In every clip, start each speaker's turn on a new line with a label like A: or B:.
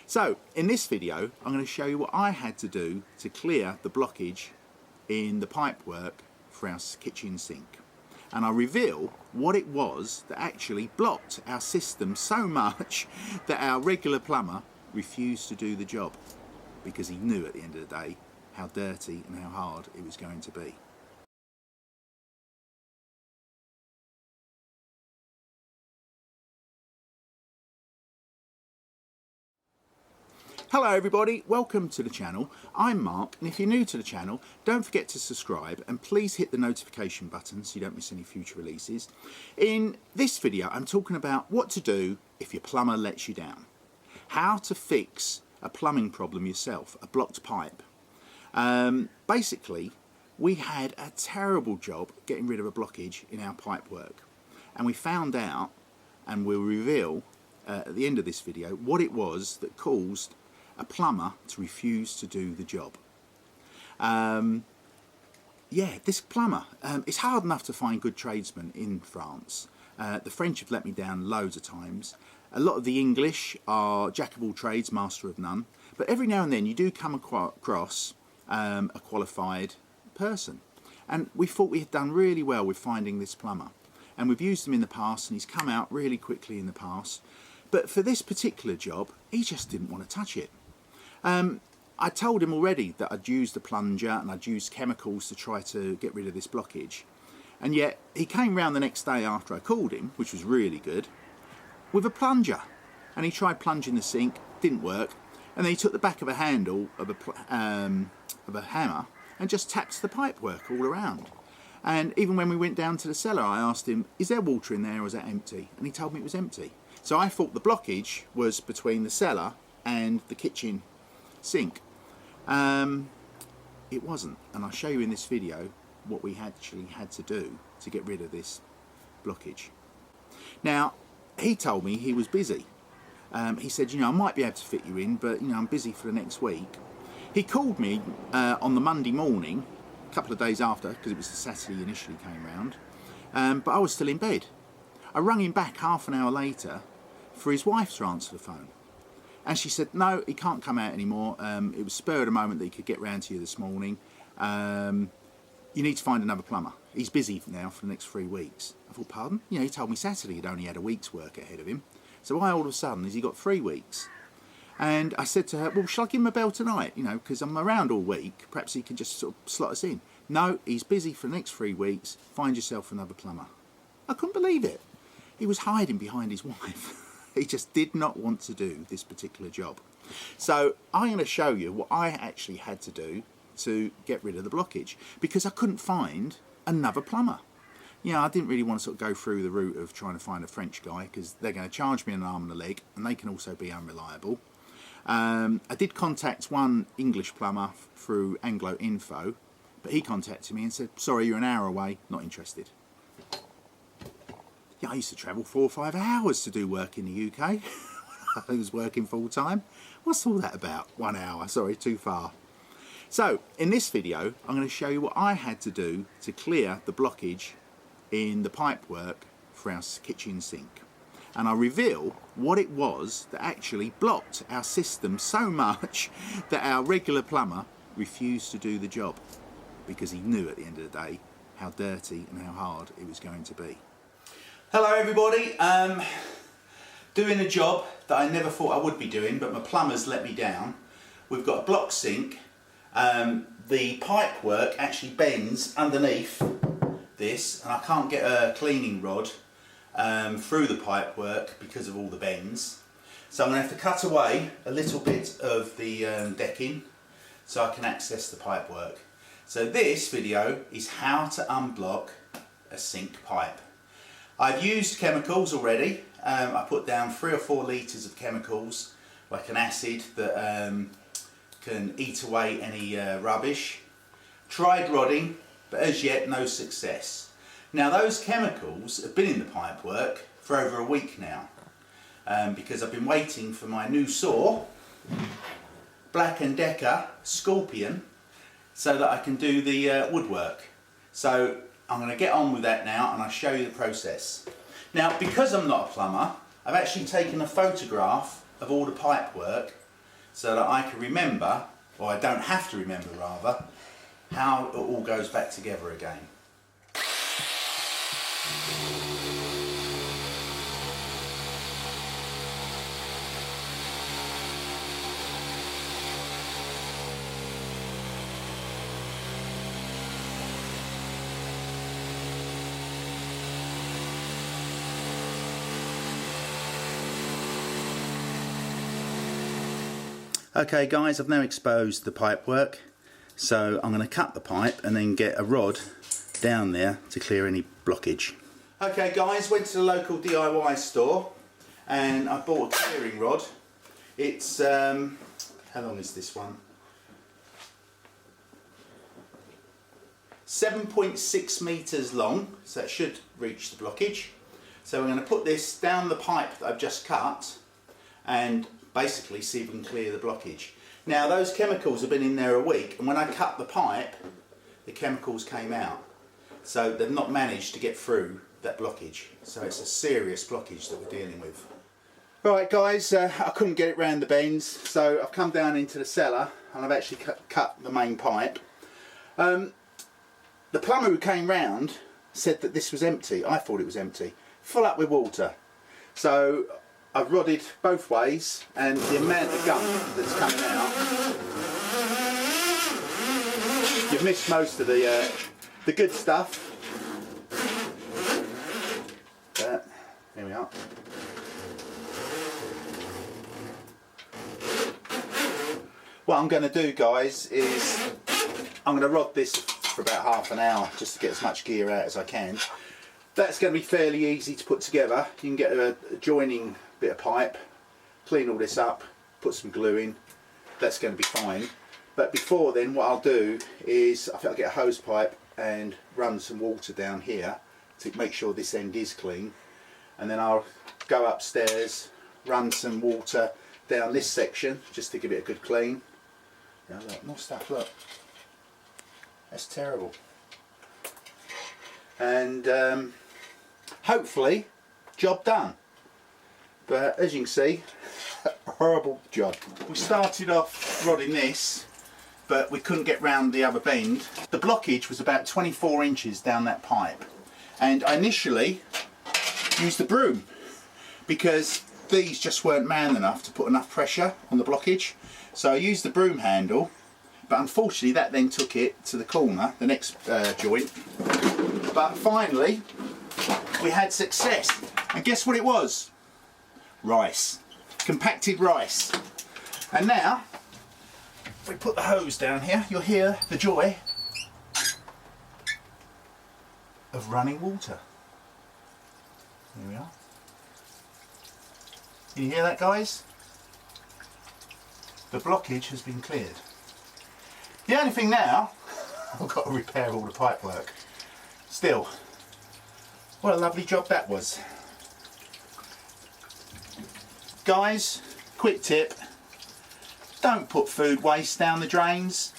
A: So in this video I'm going to show you what I had to do to clear the blockage in the pipework for our kitchen sink, and I'll reveal what it was that actually blocked our system so much that our regular plumber refused to do the job because he knew at the end of the day how dirty and how hard it was going to be. Hello everybody, welcome to the channel. I'm Mark, and if you're new to the channel, don't forget to subscribe and please hit the notification button so you don't miss any future releases. In this video I'm talking about what to do if your plumber lets you down. How to fix a plumbing problem yourself, a blocked pipe. Basically, we had a terrible job getting rid of a blockage in our pipework, and we found out, and we'll reveal at the end of this video, what it was that caused a plumber to refuse to do the job. Yeah, this plumber, it's hard enough to find good tradesmen in France. The French have let me down loads of times. A lot of the English are jack of all trades, master of none, but every now and then you do come across a qualified person, and we thought we had done really well with finding this plumber, and we've used him in the past and he's come out really quickly in the past, but for this particular job he just didn't want to touch it. I told him already that I'd used the plunger and I'd used chemicals to try to get rid of this blockage, and yet he came round the next day after I called him, which was really good, with a plunger, and he tried plunging the sink, didn't work, and then he took the back of a handle of a hammer and just tapped the pipework all around. And even when we went down to the cellar I asked him, is there water in there or is that empty? And he told me it was empty. So I thought the blockage was between the cellar and the kitchen sink. It wasn't, and I'll show you in this video what we actually had to do to get rid of this blockage. Now, he told me he was busy. He said, you know, I might be able to fit you in, but you know, I'm busy for the next week. He called me on the Monday morning, a couple of days after, because it was the Saturday he initially came round, but I was still in bed. I rang him back half an hour later for his wife to answer the phone, and she said no, he can't come out anymore. It was spur of the moment that he could get round to you this morning. You need to find another plumber. He's busy now for the next 3 weeks. I thought, pardon? You know, he told me Saturday he'd only had a week's work ahead of him. So why all of a sudden has he got 3 weeks? And I said to her, well, shall I give him a bell tonight? You know, because I'm around all week. Perhaps he can just sort of slot us in. No, he's busy for the next 3 weeks. Find yourself another plumber. I couldn't believe it. He was hiding behind his wife. He just did not want to do this particular job. So I'm going to show you what I actually had to do to get rid of the blockage, because I couldn't find another plumber. You know, I didn't really want to sort of go through the route of trying to find a French guy, because they're going to charge me an arm and a leg, and they can also be unreliable. I did contact one English plumber through Anglo Info, but he contacted me and said, sorry, you're an hour away, not interested. Yeah, I used to travel 4 or 5 hours to do work in the UK. I was working full time. What's all that about? 1 hour, sorry, too far. So in this video I'm going to show you what I had to do to clear the blockage in the pipework for our kitchen sink, and I'll reveal what it was that actually blocked our system so much that our regular plumber refused to do the job because he knew at the end of the day how dirty and how hard it was going to be. Hello everybody, doing a job that I never thought I would be doing, but my plumber's let me down. We've got a block sink. The pipework actually bends underneath this, and I can't get a cleaning rod through the pipework because of all the bends. So I'm going to have to cut away a little bit of the decking so I can access the pipework. So this video is how to unblock a sink pipe. I've used chemicals already. I put down 3 or 4 litres of chemicals, like an acid that can eat away any rubbish. Tried rodding, but as yet no success. Now those chemicals have been in the pipework for over a week now, because I've been waiting for my new saw, Black & Decker Scorpion, so that I can do the woodwork. So I'm going to get on with that now and I'll show you the process. Now, because I'm not a plumber, I've actually taken a photograph of all the pipework so that I can remember, or I don't have to remember rather, how it all goes back together again. Okay guys, I've now exposed the pipework, so I'm going to cut the pipe and then get a rod down there to clear any blockage. Okay guys, went to the local DIY store and I bought a clearing rod. It's, how long is this one? 7.6 metres long, so it should reach the blockage. So we're going to put this down the pipe that I've just cut and basically see if we can clear the blockage. Now those chemicals have been in there a week, and when I cut the pipe the chemicals came out, so they've not managed to get through that blockage. So it's a serious blockage that we're dealing with. Right guys, I couldn't get it round the bends, so I've come down into the cellar and I've actually cut the main pipe. The plumber who came round said that this was empty. I thought it was empty, full up with water. So I've rodded both ways, and the amount of gunk that's coming out, you've missed most of the good stuff. But here we are. What I'm going to do guys is I'm going to rod this for about half an hour just to get as much gear out as I can. That's going to be fairly easy to put together. You can get a joining bit of pipe, clean all this up, put some glue in, that's going to be fine. But before then what I'll do is I think I'll get a hose pipe and run some water down here to make sure this end is clean, and then I'll go upstairs, run some water down this section just to give it a good clean. Now look, more stuff, look, that's terrible. And hopefully job done. But as you can see, a horrible job. We started off rodding this, but we couldn't get round the other bend. The blockage was about 24 inches down that pipe, and I initially used the broom because these just weren't man enough to put enough pressure on the blockage. So I used the broom handle, but unfortunately that then took it to the corner, the next joint. But finally we had success, and guess what it was? Rice, compacted rice. And now if we put the hose down here, you'll hear the joy of running water. Here we are. Can you hear that guys? The blockage has been cleared. The only thing now, I've got to repair all the pipework. Still, what a lovely job that was. Guys, quick tip, don't put food waste down the drains,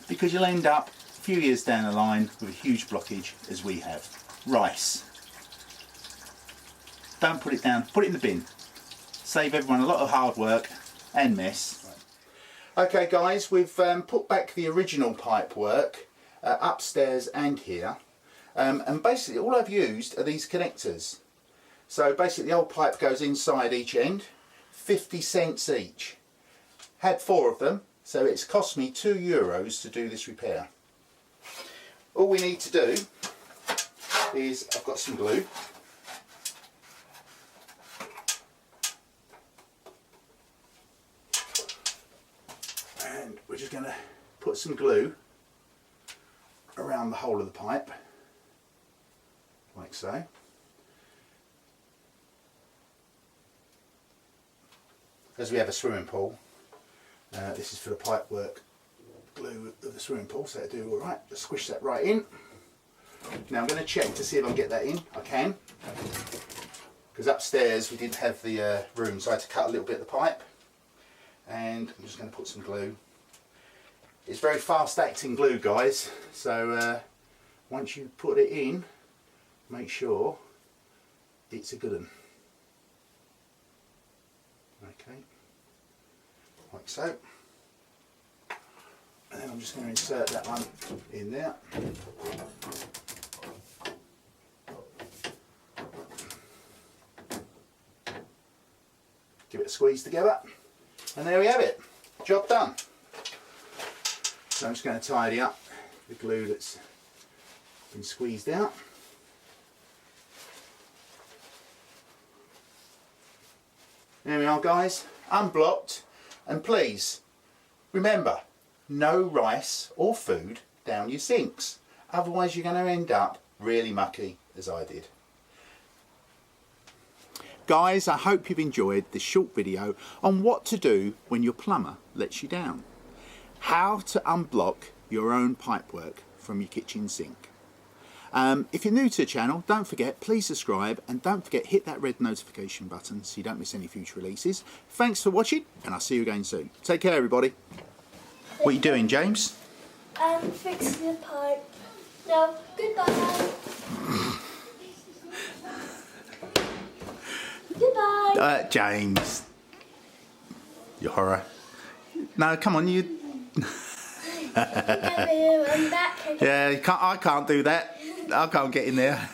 A: because you'll end up a few years down the line with a huge blockage as we have. Rice. Don't put it down, put it in the bin. Save everyone a lot of hard work and mess. Okay guys, we've put back the original pipework upstairs and here, and basically all I've used are these connectors. So basically the old pipe goes inside each end, 50 cents each. Had 4 of them, so it's cost me €2 to do this repair. All we need to do is, I've got some glue. And we're just going to put some glue around the whole of the pipe, like so. As we have a swimming pool, this is for the pipework glue of the swimming pool, so it'll do alright. Just squish that right in. Now I'm going to check to see if I can get that in. I can, because upstairs we didn't have the room, so I had to cut a little bit of the pipe. And I'm just going to put some glue. It's very fast acting glue guys, so once you put it in, make sure it's a good one. Okay, like so. And then I'm just going to insert that one in there. Give it a squeeze together, and there we have it. Job done. So I'm just going to tidy up the glue that's been squeezed out. There we are, guys, unblocked. And please remember, no rice or food down your sinks, otherwise you're going to end up really mucky as I did. Guys, I hope you've enjoyed this short video on what to do when your plumber lets you down. How to unblock your own pipework from your kitchen sink. If you're new to the channel, don't forget, please subscribe, and don't forget, hit that red notification button so you don't miss any future releases. Thanks for watching, and I'll see you again soon. Take care, everybody. What are you doing, James?
B: Fixing the pipe. No, goodbye. Goodbye.
A: James. You horror. No, come on, you. Yeah, I can't do that. I can't get in there.